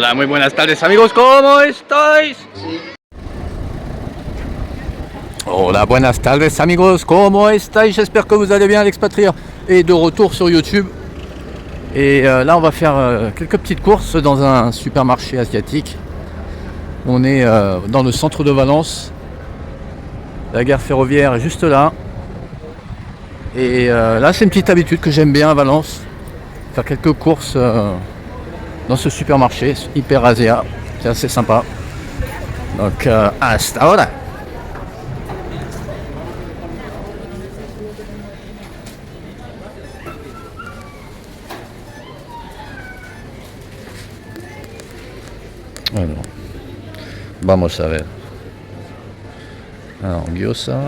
Hola, muy buenas tardes amigos, ¿cómo estáis? Hola, buenas tardes amigos, ¿cómo estáis? J'espère que vous allez bien. L'expatrié est de retour sur YouTube. Et là on va faire quelques petites courses dans un supermarché asiatique. On est dans le centre de Valence. La gare ferroviaire est juste là. Et là c'est une petite habitude que j'aime bien à Valence. Faire quelques courses dans ce supermarché hyper Asia. C'est assez sympa. Donc hasta ahora. Alors, vamos a ver. Alors, gyoza.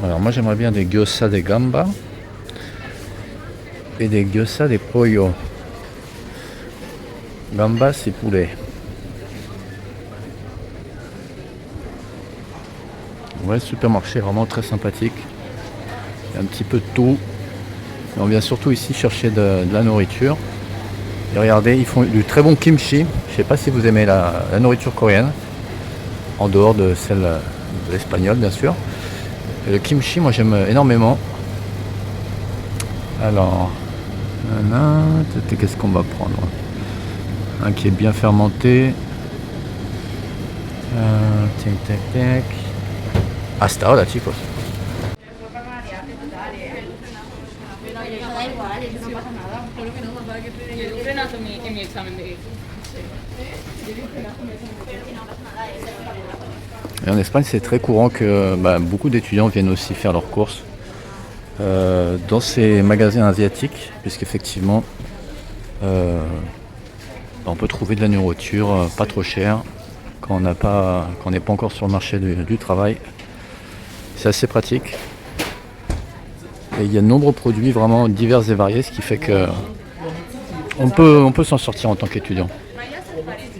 Alors, moi j'aimerais bien des gyoza de gamba et des gyoza de pollo. Gamba, c'est poulet. Ouais, le supermarché est vraiment très sympathique. Il y a un petit peu de tout. Et on vient surtout ici chercher de la nourriture. Et regardez, ils font du très bon kimchi. Je sais pas si vous aimez la nourriture coréenne. En dehors de celle de l'espagnol, bien sûr. Et le kimchi, moi j'aime énormément. Alors, qu'est-ce qu'on va prendre? Un qui est bien fermenté. Tac. Hasta ahora, chicos. Et en Espagne, c'est très courant que beaucoup d'étudiants viennent aussi faire leurs courses dans ces magasins asiatiques, puisqu'effectivement, on peut trouver de la nourriture pas trop chère quand on n'est pas encore sur le marché du travail. C'est assez pratique. Et il y a de nombreux produits vraiment divers et variés, ce qui fait que on peut s'en sortir en tant qu'étudiant.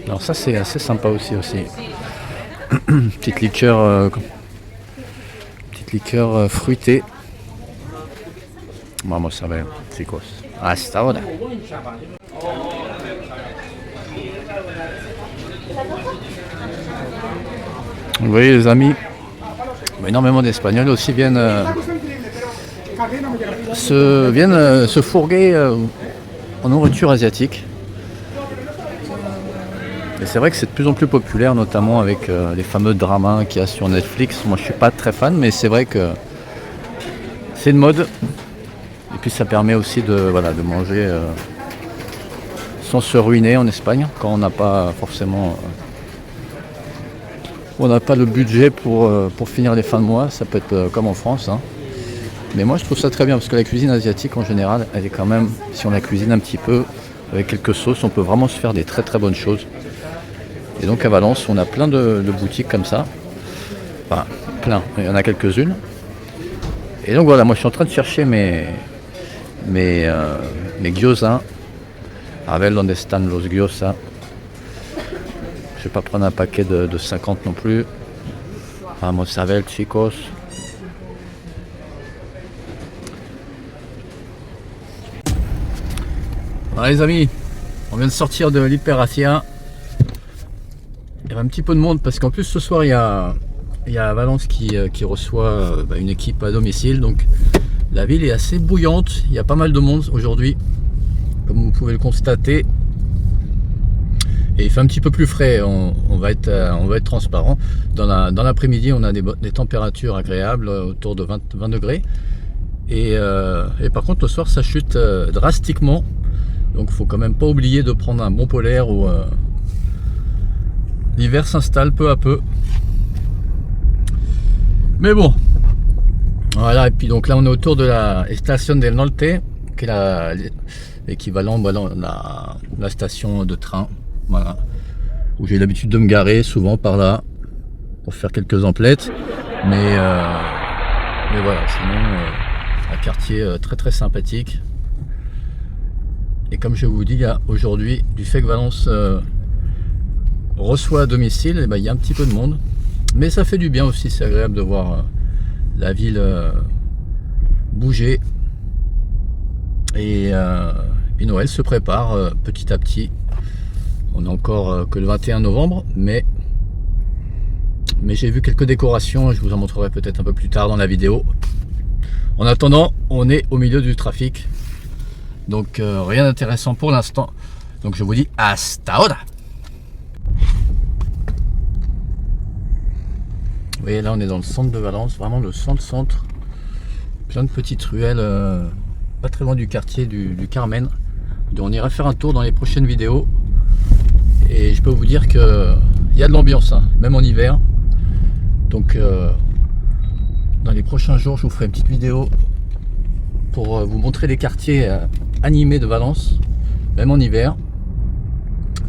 Alors ça c'est assez sympa aussi. Petite liqueur fruitée. Vamos a ver, chicos. Hasta ahora. Vous voyez les amis, énormément d'Espagnols aussi viennent se fourguer en nourriture asiatique. Et c'est vrai que c'est de plus en plus populaire, notamment avec les fameux dramas qu'il y a sur Netflix. Moi je suis pas très fan, mais c'est vrai que c'est une mode. Et puis ça permet aussi de manger sans se ruiner en Espagne, quand on n'a pas forcément le budget pour finir les fins de mois. Ça peut être comme en France, hein. Mais moi je trouve ça très bien, parce que la cuisine asiatique en général, elle est quand même, si on la cuisine un petit peu avec quelques sauces, on peut vraiment se faire des très très bonnes choses. Et donc à Valence, on a plein de boutiques comme ça. Enfin, plein, il y en a quelques-unes. Et donc voilà, moi je suis en train de chercher mes gyoza. A ver donde están los gyoza. Je vais pas prendre un paquet de 50 non plus. Vamos a ver, chicos. Voilà les amis, on vient de sortir de l'Hyper Asia. Il y a un petit peu de monde parce qu'en plus ce soir il y a Valence qui reçoit une équipe à domicile. Donc la ville est assez bouillante, il y a pas mal de monde aujourd'hui, comme vous pouvez le constater. Et il fait un petit peu plus frais, on va être transparent. Dans l'après-midi, on a des températures agréables, autour de 20 degrés. Et par contre, le soir, ça chute drastiquement. Donc, il ne faut quand même pas oublier de prendre un bon polaire où l'hiver s'installe peu à peu. Mais bon, voilà. Et puis donc là, on est autour de la Estación del Norte, qui est l'équivalent la station de train. Voilà, où j'ai l'habitude de me garer souvent par là pour faire quelques emplettes, mais voilà, sinon un quartier très très sympathique. Et comme je vous dis, aujourd'hui, du fait que Valence reçoit à domicile, il y a un petit peu de monde, mais ça fait du bien aussi. C'est agréable de voir la ville bouger. Et Noël se prépare petit à petit. On n'est encore que le 21 novembre, mais j'ai vu quelques décorations, je vous en montrerai peut-être un peu plus tard dans la vidéo. En attendant, on est au milieu du trafic, donc rien d'intéressant pour l'instant. Donc je vous dis hasta ahora. Vous voyez, là on est dans le centre de Valence, vraiment le centre. Plein de petites ruelles, pas très loin du quartier du Carmen. Donc on ira faire un tour dans les prochaines vidéos. Et je peux vous dire que il y a de l'ambiance, hein, même en hiver. Donc dans les prochains jours, je vous ferai une petite vidéo pour vous montrer les quartiers animés de Valence, même en hiver.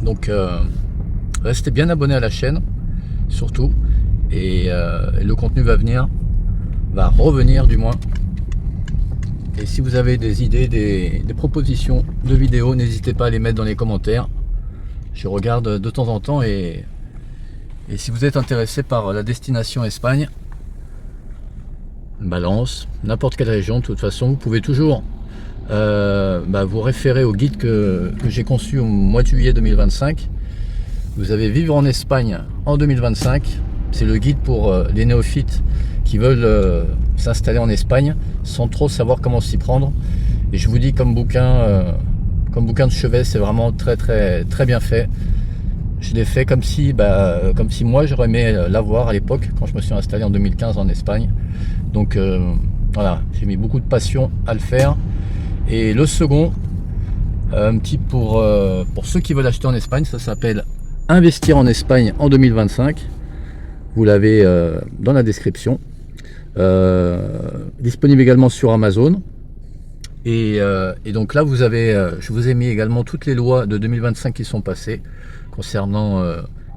Donc restez bien abonnés à la chaîne, surtout. Et le contenu va revenir du moins. Et si vous avez des idées, des propositions de vidéos, n'hésitez pas à les mettre dans les commentaires. Je regarde de temps en temps et si vous êtes intéressé par la destination Espagne, Valence, n'importe quelle région, de toute façon, vous pouvez toujours vous référer au guide que j'ai conçu au mois de juillet 2025. Vous avez Vivre en Espagne en 2025. C'est le guide pour les néophytes qui veulent s'installer en Espagne sans trop savoir comment s'y prendre. Et je vous dis, comme bouquin de chevet, c'est vraiment très bien fait. Je l'ai fait comme si moi j'aurais aimé l'avoir à l'époque quand je me suis installé en 2015 en Espagne. Donc voilà, j'ai mis beaucoup de passion à le faire. Et le second, un petit pour ceux qui veulent acheter en Espagne, ça s'appelle Investir en Espagne en 2025. Vous l'avez dans la description. Disponible également sur Amazon. Et donc là, je vous ai mis également toutes les lois de 2025 qui sont passées concernant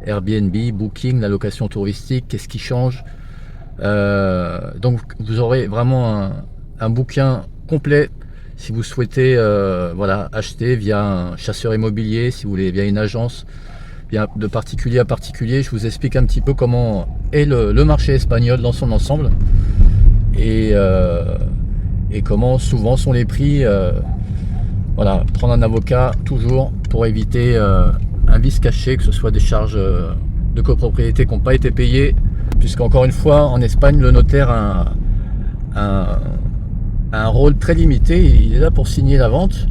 Airbnb, Booking, la location touristique, qu'est-ce qui change. Donc vous aurez vraiment un bouquin complet si vous souhaitez acheter via un chasseur immobilier, si vous voulez via une agence, bien de particulier à particulier. Je vous explique un petit peu comment est le marché espagnol dans son ensemble et comment souvent sont les prix. Prendre un avocat toujours pour éviter un vice caché, que ce soit des charges de copropriété qui n'ont pas été payées, puisqu'encore une fois en Espagne le notaire a un rôle très limité. Il est là pour signer la vente,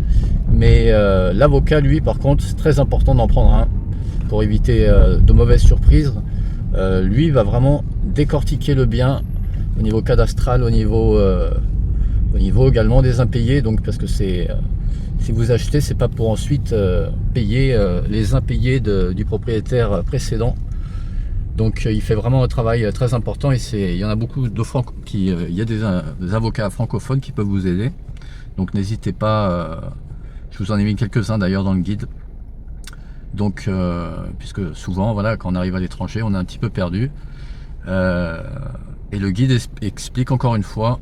mais l'avocat, lui, par contre, c'est très important d'en prendre un pour éviter de mauvaises surprises. Lui va vraiment décortiquer le bien au niveau cadastral, au niveau également des impayés. Donc parce que si vous achetez, c'est pas pour ensuite payer les impayés du propriétaire précédent. Donc il fait vraiment un travail très important et il y en a beaucoup de il y a des avocats francophones qui peuvent vous aider. Donc n'hésitez pas, je vous en ai mis quelques-uns d'ailleurs dans le guide. Donc puisque souvent quand on arrive à l'étranger, on est un petit peu perdu. Et le guide explique encore une fois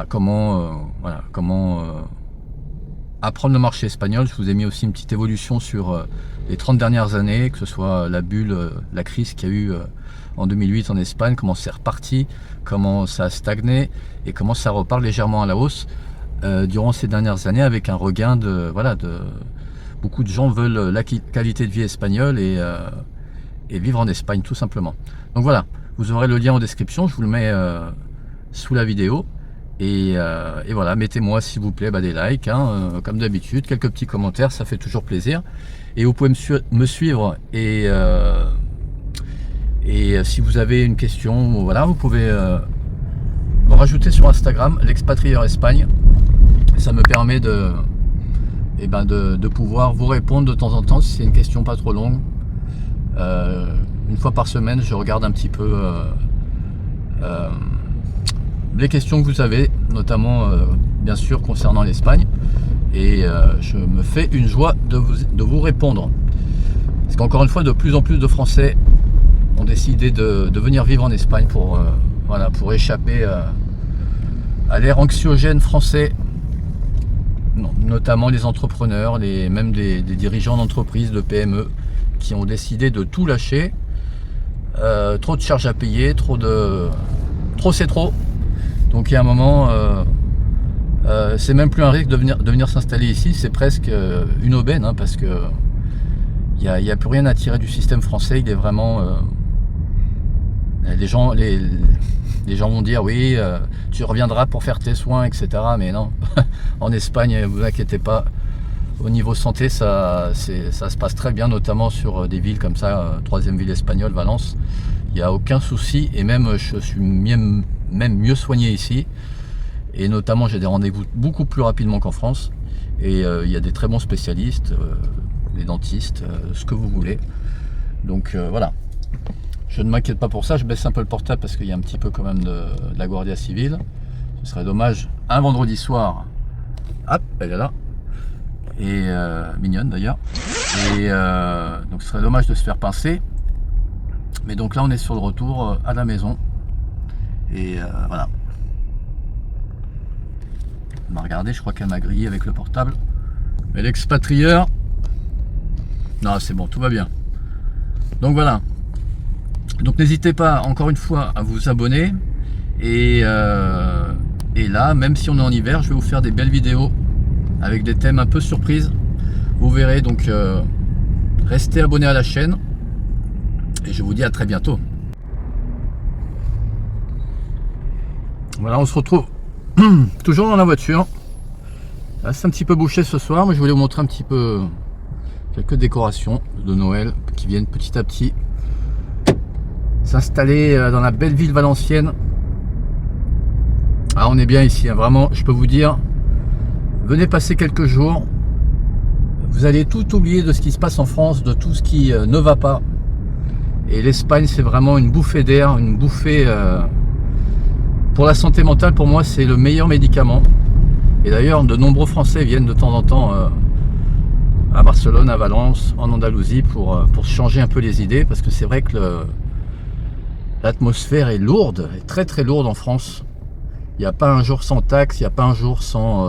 comment apprendre le marché espagnol. Je vous ai mis aussi une petite évolution sur les 30 dernières années, que ce soit la bulle, la crise qu'il y a eu en 2008 en Espagne, comment c'est reparti, comment ça a stagné et comment ça repart légèrement à la hausse durant ces dernières années, avec un regain beaucoup de gens veulent la qualité de vie espagnole et vivre en Espagne tout simplement. Donc voilà, vous aurez le lien en description, je vous le mets sous la vidéo. Et voilà, mettez-moi s'il vous plaît des likes, comme d'habitude, quelques petits commentaires, ça fait toujours plaisir. Et vous pouvez me suivre et si vous avez une question, vous pouvez me rajouter sur Instagram, l'expatrieur Espagne. Ça me permet de pouvoir vous répondre de temps en temps si c'est une question pas trop longue. Une fois par semaine, je regarde un petit peu les questions que vous avez, notamment bien sûr concernant l'Espagne, et je me fais une joie de vous répondre. Parce qu'encore une fois, de plus en plus de Français ont décidé de venir vivre en Espagne pour échapper à l'ère anxiogène français, notamment les entrepreneurs, même des dirigeants d'entreprises, de PME, qui ont décidé de tout lâcher. Trop de charges à payer, trop c'est trop. Donc il y a un moment, c'est même plus un risque de venir s'installer ici, c'est presque une aubaine, hein, parce que il n'y a plus rien à tirer du système français. Il est vraiment... les gens vont dire oui, tu reviendras pour faire tes soins, etc. Mais non, en Espagne, ne vous inquiétez pas. Au niveau santé, ça se passe très bien, notamment sur des villes comme ça, troisième ville espagnole, Valence. Il n'y a aucun souci, et même je suis même mieux soigné ici. Et notamment, j'ai des rendez-vous beaucoup plus rapidement qu'en France. Et il y a des très bons spécialistes, des dentistes, ce que vous voulez. Donc voilà. Je ne m'inquiète pas pour ça. Je baisse un peu le portable parce qu'il y a un petit peu quand même de la Guardia Civile. Ce serait dommage, un vendredi soir. Hop, elle est là. Et mignonne d'ailleurs. Et donc ce serait dommage de se faire pincer. Mais donc là on est sur le retour à la maison. Et voilà. On m'a regardé, je crois qu'elle m'a grillé avec le portable. Mais l'expatrieur, non c'est bon, tout va bien. Donc voilà. Donc n'hésitez pas encore une fois à vous abonner. Et là, même si on est en hiver, je vais vous faire des belles vidéos avec des thèmes un peu surprises. Vous verrez, donc restez abonnés à la chaîne. Et je vous dis à très bientôt. Voilà, on se retrouve toujours dans la voiture. Là, c'est un petit peu bouché ce soir, mais je voulais vous montrer un petit peu quelques décorations de Noël qui viennent petit à petit s'installer dans la belle ville valencienne. Ah, on est bien ici, hein, vraiment, je peux vous dire, venez passer quelques jours, vous allez tout oublier de ce qui se passe en France, de tout ce qui ne va pas. Et l'Espagne, c'est vraiment une bouffée d'air, une bouffée pour la santé mentale. Pour moi, c'est le meilleur médicament. Et d'ailleurs, de nombreux Français viennent de temps en temps à Barcelone, à Valence, en Andalousie pour changer un peu les idées, parce que c'est vrai que l'atmosphère est lourde, est très très lourde en France. Il n'y a pas un jour sans taxe, il n'y a pas un jour sans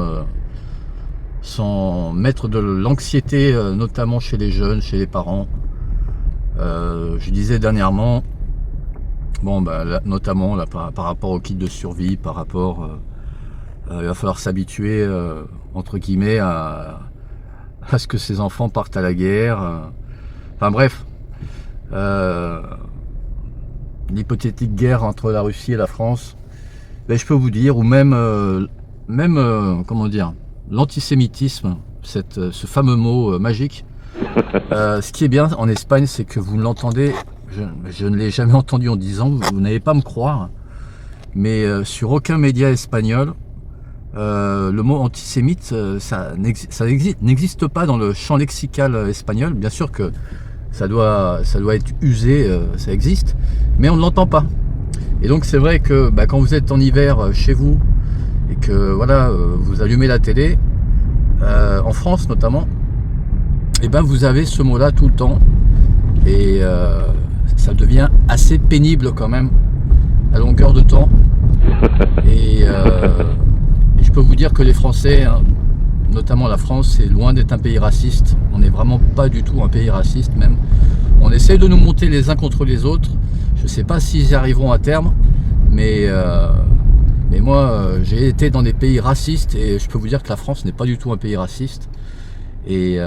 mettre de l'anxiété, notamment chez les jeunes, chez les parents. Je disais dernièrement, bon, bah, là, notamment là, par rapport au kit de survie, par rapport, il va falloir s'habituer, entre guillemets, à ce que ces enfants partent à la guerre. Enfin bref, l'hypothétique guerre entre la Russie et la France, ben, je peux vous dire, ou même comment dire, l'antisémitisme, ce fameux mot magique. Ce qui est bien en Espagne, c'est que vous l'entendez, je ne l'ai jamais entendu en 10 ans, vous n'allez pas me croire, mais sur aucun média espagnol, le mot antisémite, ça n'existe pas dans le champ lexical espagnol. Bien sûr que ça doit être usé, ça existe, mais on ne l'entend pas. Et donc c'est vrai que bah, quand vous êtes en hiver chez vous et que voilà, vous allumez la télé, en France notamment, et ben vous avez ce mot-là tout le temps, et ça devient assez pénible quand même à longueur de temps. Et je peux vous dire que les Français, hein, notamment la France, c'est loin d'être un pays raciste. On n'est vraiment pas du tout un pays raciste même. On essaie de nous monter les uns contre les autres. Je ne sais pas s'ils y arriveront à terme, mais moi j'ai été dans des pays racistes et je peux vous dire que la France n'est pas du tout un pays raciste. Et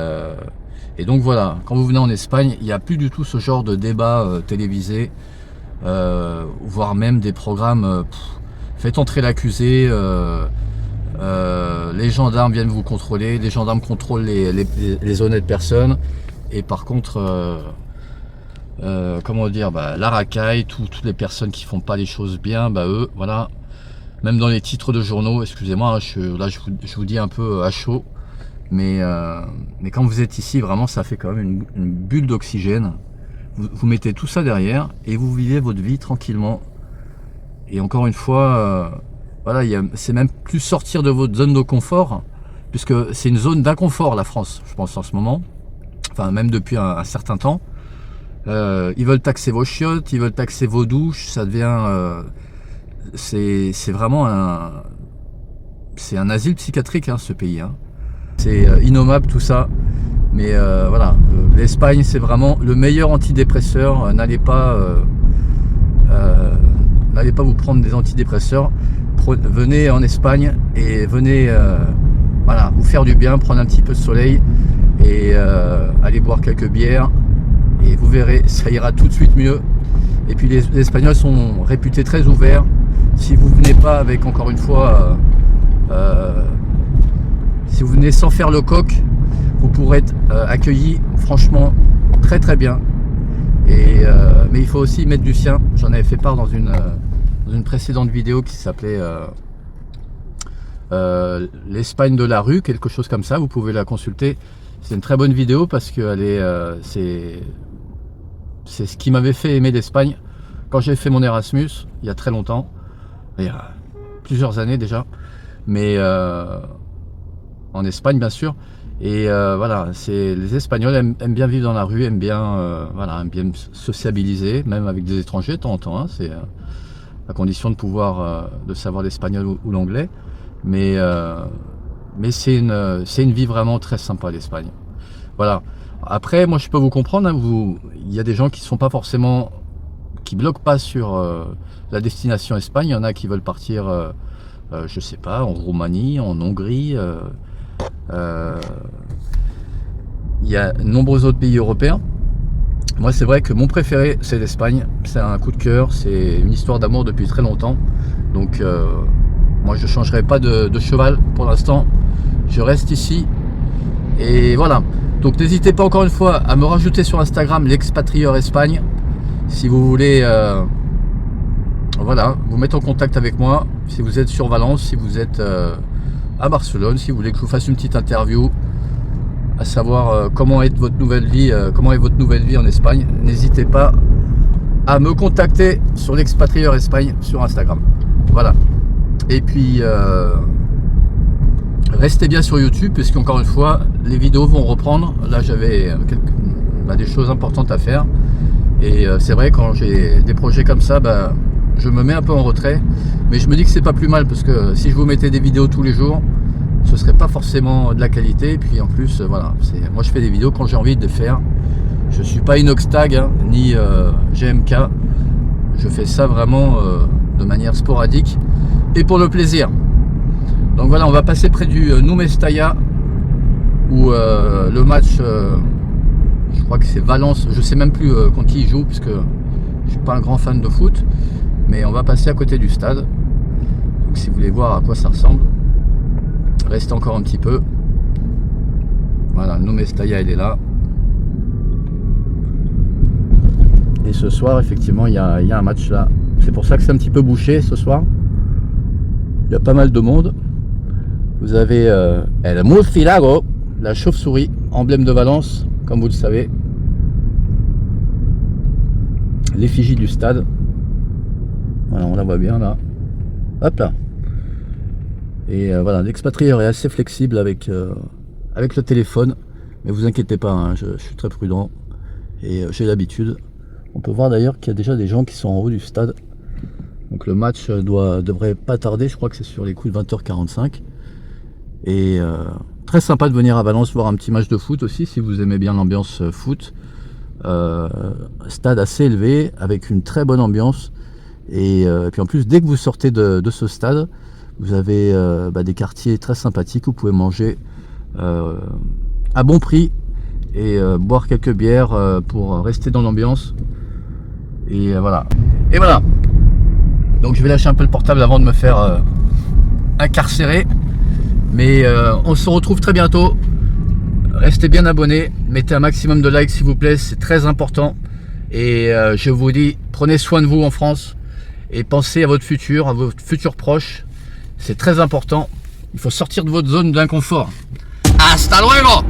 donc voilà, quand vous venez en Espagne, il n'y a plus du tout ce genre de débat télévisé, voire même des programmes faites entrer l'accusé, les gendarmes viennent vous contrôler, les gendarmes contrôlent les honnêtes personnes, et par contre comment dire, bah, la racaille, toutes les personnes qui font pas les choses bien, bah eux, voilà, même dans les titres de journaux, excusez-moi, je vous dis un peu à chaud, mais quand vous êtes ici, vraiment, ça fait quand même une bulle d'oxygène. Vous mettez tout ça derrière et vous vivez votre vie tranquillement. Et encore une fois, voilà, c'est même plus sortir de votre zone de confort, puisque c'est une zone d'inconfort, la France, je pense, en ce moment, enfin même depuis un certain temps. Ils veulent taxer vos chiottes, ils veulent taxer vos douches, ça devient... c'est vraiment c'est un asile psychiatrique, hein, ce pays. Hein. C'est innommable tout ça. Mais voilà, l'Espagne, c'est vraiment le meilleur antidépresseur. N'allez pas vous prendre des antidépresseurs. venez en Espagne et venez voilà, vous faire du bien, prendre un petit peu de soleil et aller boire quelques bières et vous verrez, ça ira tout de suite mieux. Et puis les Espagnols sont réputés très ouverts. Si vous venez pas avec, encore une fois, si vous venez sans faire le coq, vous pourrez être accueilli franchement très très bien. Et, mais il faut aussi mettre du sien. J'en avais fait part dans une précédente vidéo qui s'appelait l'Espagne de la rue, quelque chose comme ça. Vous pouvez la consulter. C'est une très bonne vidéo parce que c'est ce qui m'avait fait aimer l'Espagne quand j'ai fait mon Erasmus il y a très longtemps, il y a plusieurs années déjà, mais en Espagne bien sûr. Et voilà, les Espagnols aiment bien vivre dans la rue, aiment bien sociabiliser, même avec des étrangers de temps en temps. Hein, c'est à condition de pouvoir de savoir l'espagnol ou l'anglais. Mais c'est une vie vraiment très sympa l'Espagne. Voilà. Après, moi je peux vous comprendre. Hein, il y a des gens qui sont pas forcément, qui bloquent pas sur la destination Espagne. Il y en a qui veulent partir, je sais pas, en Roumanie, en Hongrie. Il y a de nombreux autres pays européens. Moi c'est vrai que mon préféré c'est l'Espagne, c'est un coup de cœur, c'est une histoire d'amour depuis très longtemps, donc moi je ne changerai pas de cheval pour l'instant, je reste ici et voilà. Donc n'hésitez pas encore une fois à me rajouter sur Instagram, l'expatrieur Espagne, si vous voulez voilà, vous mettre en contact avec moi, si vous êtes sur Valence, si vous êtes à Barcelone, si vous voulez que je vous fasse une petite interview, à savoir comment est votre nouvelle vie, en Espagne, n'hésitez pas à me contacter sur l'expatrieur Espagne sur Instagram. Voilà. Et puis restez bien sur YouTube, puisqu'encore une fois, les vidéos vont reprendre. Là, j'avais des choses importantes à faire. Et c'est vrai, quand j'ai des projets comme ça, je me mets un peu en retrait. Mais je me dis que c'est pas plus mal, parce que si je vous mettais des vidéos tous les jours, ce serait pas forcément de la qualité. Et puis en plus, voilà, moi je fais des vidéos quand j'ai envie de les faire. Je suis pas Inoxtag hein, ni GMK. Je fais ça vraiment de manière sporadique et pour le plaisir. Donc voilà, on va passer près du Nou Mestalla, où le match, je crois que c'est Valence, je sais même plus contre qui il joue, puisque je suis pas un grand fan de foot, mais on va passer à côté du stade. Donc si vous voulez voir à quoi ça ressemble, restez encore un petit peu. Voilà, Nou Mestalla, il est là. Et ce soir, effectivement, il y a un match là. C'est pour ça que c'est un petit peu bouché ce soir. Il y a pas mal de monde. Vous avez El Murciélago, la chauve-souris, emblème de Valence, comme vous le savez. L'effigie du stade. Voilà, on la voit bien là. Hop là. Et voilà, l'expatrieur est assez flexible avec le téléphone. Mais vous inquiétez pas, hein, je suis très prudent. Et j'ai l'habitude. On peut voir d'ailleurs qu'il y a déjà des gens qui sont en haut du stade. Donc le match devrait pas tarder, je crois que c'est sur les coups de 20h45. Et très sympa de venir à Valence voir un petit match de foot aussi, si vous aimez bien l'ambiance foot. Stade assez élevé, avec une très bonne ambiance. Et puis en plus, dès que vous sortez de ce stade, vous avez des quartiers très sympathiques où vous pouvez manger à bon prix et boire quelques bières pour rester dans l'ambiance. Et voilà. Et voilà. Donc je vais lâcher un peu le portable avant de me faire incarcérer. Mais on se retrouve très bientôt. Restez bien abonnés. Mettez un maximum de likes s'il vous plaît. C'est très important. Et je vous dis, prenez soin de vous en France. Et pensez à votre futur, à votre futur proche. C'est très important. Il faut sortir de votre zone d'inconfort. Hasta luego!